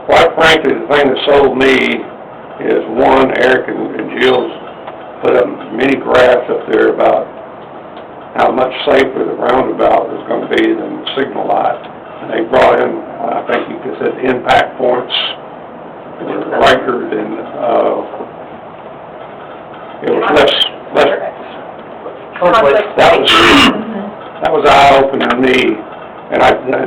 quite frankly, the thing that sold me is, one, Eric and Jill's put up many graphs up there about how much safer the roundabout was going to be than the signal light. And they brought in, I think you could say, impact points were record, and it was less. That was eye-opening to me, and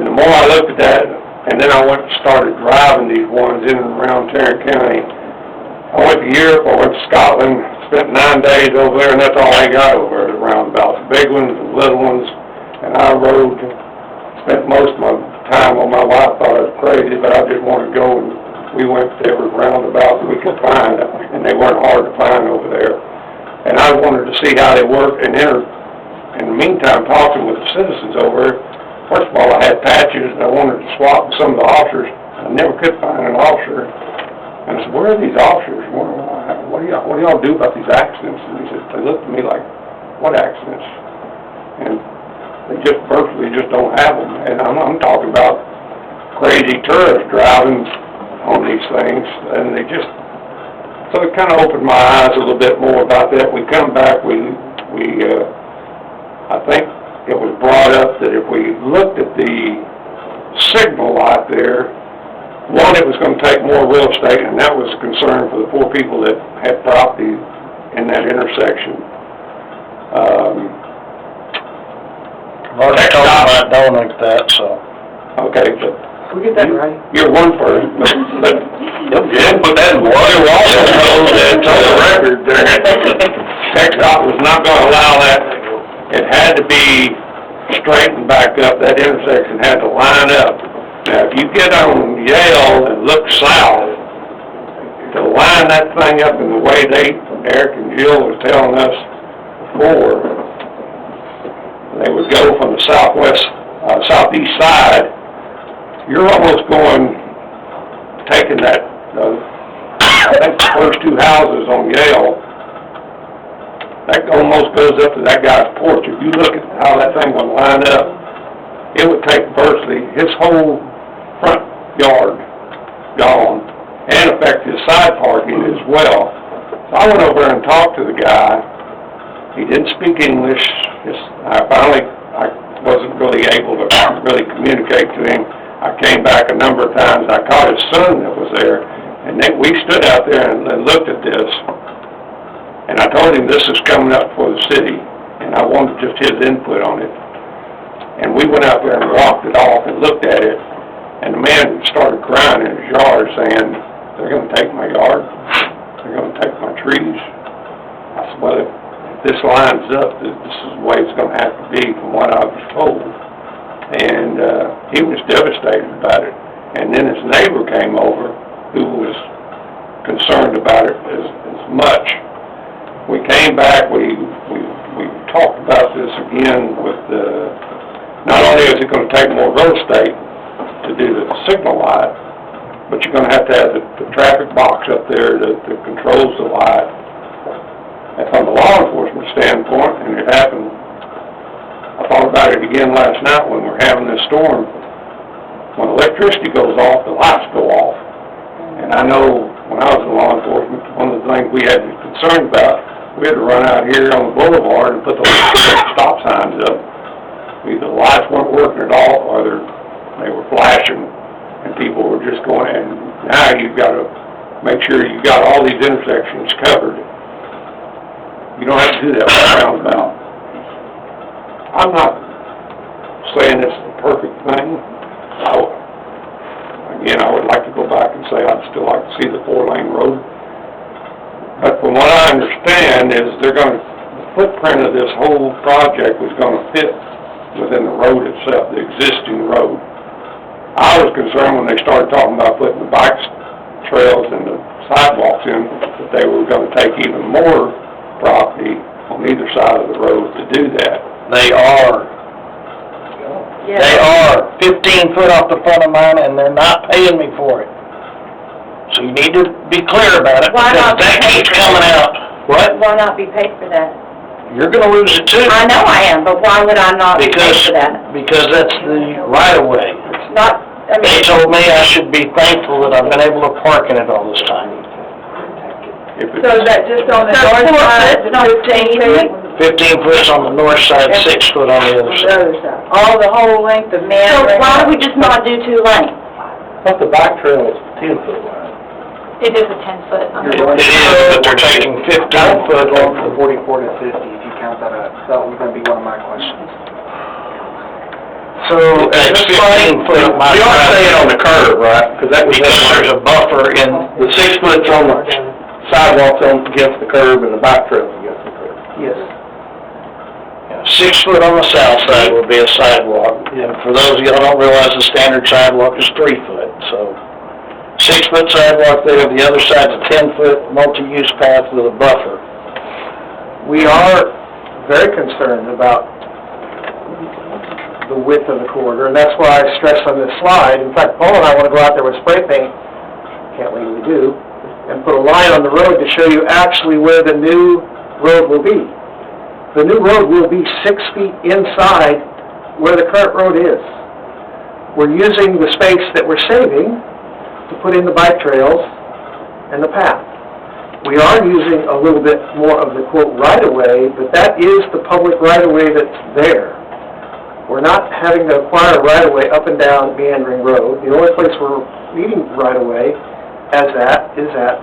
the more I looked at that, and then I went and started driving these ones in and around Tarrant County. I went to Europe, I went to Scotland, spent 9 days over there, and that's all I got over there, the roundabouts, the big ones, the little ones, and I rode, spent most of my time on my wife thought I was crazy, but I just wanted to go, and we went to every roundabout we could find, and they weren't hard to find over there. And I wanted to see how they worked, and in the meantime, talking with the citizens over there. First of all, I had patches, and I wanted to swap with some of the officers. I never could find an officer. And I said, where are these officers? What do y'all do about these accidents? And they looked at me like, what accidents? And they just virtually just don't have them. And I'm talking about crazy tourists driving on these things, and they just, so it kind of opened my eyes a little bit more about that. We come back, I think it was brought up that if we looked at the signal light there, one, it was going to take more real estate, and that was a concern for the poor people that had property in that intersection. Well, I told them I don't like that, so. Okay, but we get that right. You're one person, but Jim put that in water, it's on the record there. TxDOT was not going to allow that. It had to be straightened back up. That intersection had to line up. Now, if you get on Yale and look south, to line that thing up in the way Eric and Jill was telling us before, they would go from the southeast side. You're almost taking that, I think the first two houses on Yale, that almost goes up to that guy's porch. If you look at how that thing would line up, it would take virtually his whole front yard gone, and affect his side parking as well. So I went over there and talked to the guy. He didn't speak English. I wasn't really able to really communicate to him. I came back a number of times. I caught his son that was there, and then we stood out there and looked at this. And I told him this is coming up for the city, and I wanted just his input on it. And we went out there and walked it off and looked at it, and the man started crying in his yard saying, they're going to take my yard, they're going to take my trees. I said, well, if this lines up, this is the way it's going to have to be from what I was told. And he was devastated about it. And then his neighbor came over who was concerned about it as much. We came back, we talked about this again with not only is it going to take more real estate to do the signal light, but you're going to have the traffic box up there that controls the light. And from a law enforcement standpoint, and it happened, I thought about it again last night when we're having this storm. When electricity goes off, the lights go off. And I know when I was in law enforcement, one of the things we had to be concerned about, we had to run out here on the boulevard and put those stop signs up. Either the lights weren't working at all, or they were flashing, and people were just going. And now you've got to make sure you've got all these intersections covered. You don't have to do that with a roundabout. I'm not saying it's the perfect thing. I would like to go back and say I'd still like to see the 4-lane road. But from what I understand is the footprint of this whole project was going to fit within the road itself, the existing road. I was concerned when they started talking about putting the bike trails and the sidewalks in, that they were going to take even more property on either side of the road to do that. They are. Yeah. They are 15 foot off the front of mine, and they're not paying me for it. So you need to be clear about it, because that keeps coming out. What? Why not be paid for that? You're going to lose it too. I know I am, but why would I not be paid for that? Because that's the right of way. Not They told me I should be thankful that I've been able to park in it all this time. So is that just on the north side, the 15 feet? 15 foot on the north side, 6 foot on the other The side. other side, all the whole length of So Meandering? why do we just not do 2 lanes? But the back trail is 10 foot wide. It is a 10-foot on the You're north. It is, but they're taking 15 foot Going off. from 44 to 50, if you count that up. That was gonna be one of my questions. So, it's 15 foot. You are saying on the curb, right? Because that was, Because there's a buffer in, the 6 foot's on the sidewalks on against the curb and the back trail's against the curb. Yes. 6 foot on the south side will be a sidewalk. And for those of y'all don't realize, the standard sidewalk is 3 foot, so 6 foot sidewalk there, the other side's a 10 foot multi-use path with a buffer. We are very concerned about the width of the corridor, and that's why I stress on this slide. In fact, Paul and I want to go out there with spray paint, can't legally do, and put a line on the road to show you actually where the new road will be. The new road will be 6 feet inside where the current road is. We're using the space that we're saving to put in the bike trails and the path. We are using a little bit more of the quote right-of-way, but that is the public right-of-way that's there. We're not having to acquire right-of-way up and down Meandering Road. The only place we're needing right-of-way is at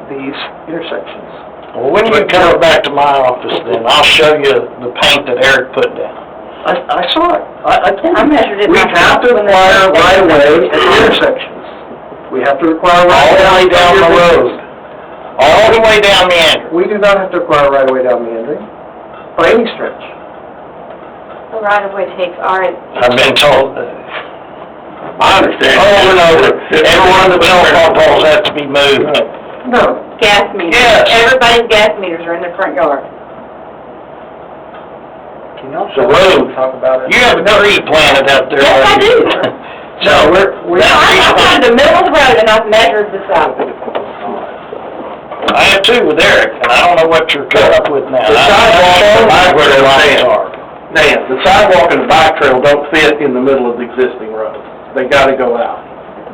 these intersections. Well, when you come back to my office, then I'll show you the paint that Eric put down. I saw it. I told I you. measured it We myself have to when they- acquire right-of-way at the intersections. We have to require All the right-of-way way down the road. All the way down Meander. We do not have to acquire right-of-way down Meandering by any stretch. The right-of-way takes our... I've been told that. I understand. Over and over, every one of the telephone poles has to be moved. No. Gas meters. Yes. Everybody's gas meters are in their front yard. Can y'all The road. talk about it? You have a tree planted out there. Yes, I do. So, we're... No, I'm on the middle of the road and I've measured this out. I have too with Eric, and I don't know what you're coming up with now. The sidewalk and the bike Where the trail lines stand. are. Dan, the sidewalk and the bike trail don't fit in the middle of the existing road. They gotta go out.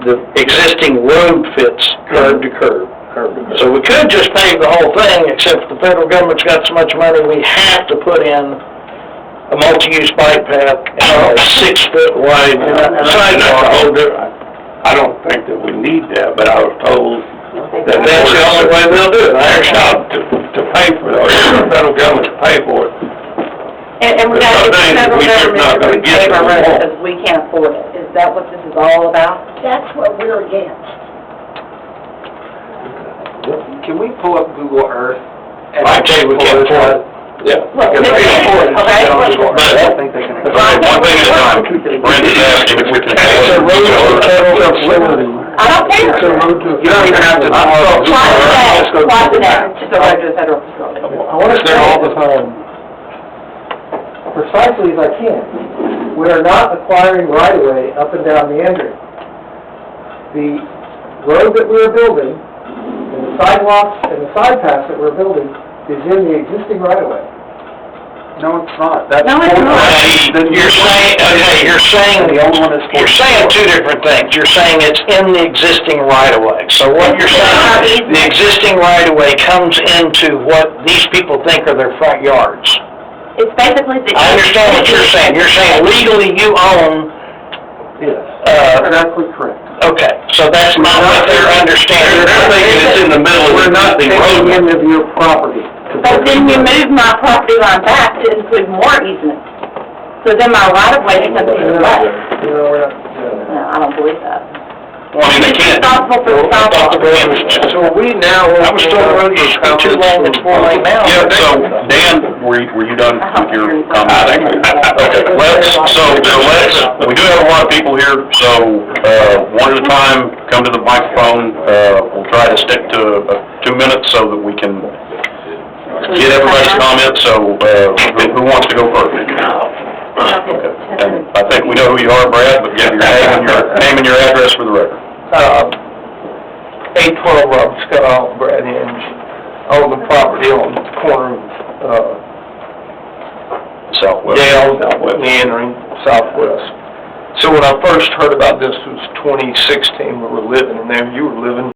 The existing road fits curb to curb. Curb to curb. So we could just pave the whole thing, except the federal government's got so much money, we have to put in a multi-use bike path and a 6 foot wide sidewalk. I don't think that we need that, but I was told that That's the only way they'll do it. I understand. to pay for it, or the federal government to pay for it. And we There's gotta some get the things that federal we just not government to gonna get repave our that we roads want. because we can't afford it. Is that what this is all about? That's what we're against. Can we pull up Google Earth? and I tell you, we can't pull afford it. Yeah. Look, Because it's they afford it. okay? I don't think they can. One thing at a time. Brenda's asking if we can. It's a road to federal facility. I don't care. You don't even have to. Twice a day, just a road to a federal facility. I want to say all the time, precisely as I can, we are not acquiring right-of-way up and down Meandering. The road that we're building, and the sidewalks and the side paths that we're building, is in the existing right-of-way. No, it's not. No, it's not. You're saying, okay, you're saying two different things. You're saying it's in the existing right-of-way. So what you're saying, the existing right-of-way comes into what these people think are their front yards. It's basically the... I understand what you're saying. You're saying legally you own, Yes, exactly correct. okay, so that's not what they're understanding. They're thinking it's in the middle of We're the not existing taking road. any of your property. But then you move my property line back to include more easements. So then my right-of-way becomes even less. No, we're not doing that. No, I don't believe that. Well, I mean, they can't. Responsible for the sidewalk. So we now... I was told the road used to be 2 lane, it's 4 lane now. Yeah, so, Dan, were you done with your comment? Okay, we do have a lot of people here, so, one at a time, come to the microphone. We'll try to stick to 2 minutes so that we can get everybody's comments, so, who wants to go first? Okay, and I think we know who you are, Brad, but give your name and your address for the record. 812 Rob Scott, Brad Hinge, own the property on the corner of Southwest. Dale, Meandering, southwest. So when I first heard about this was 2016, we were living in there, you were living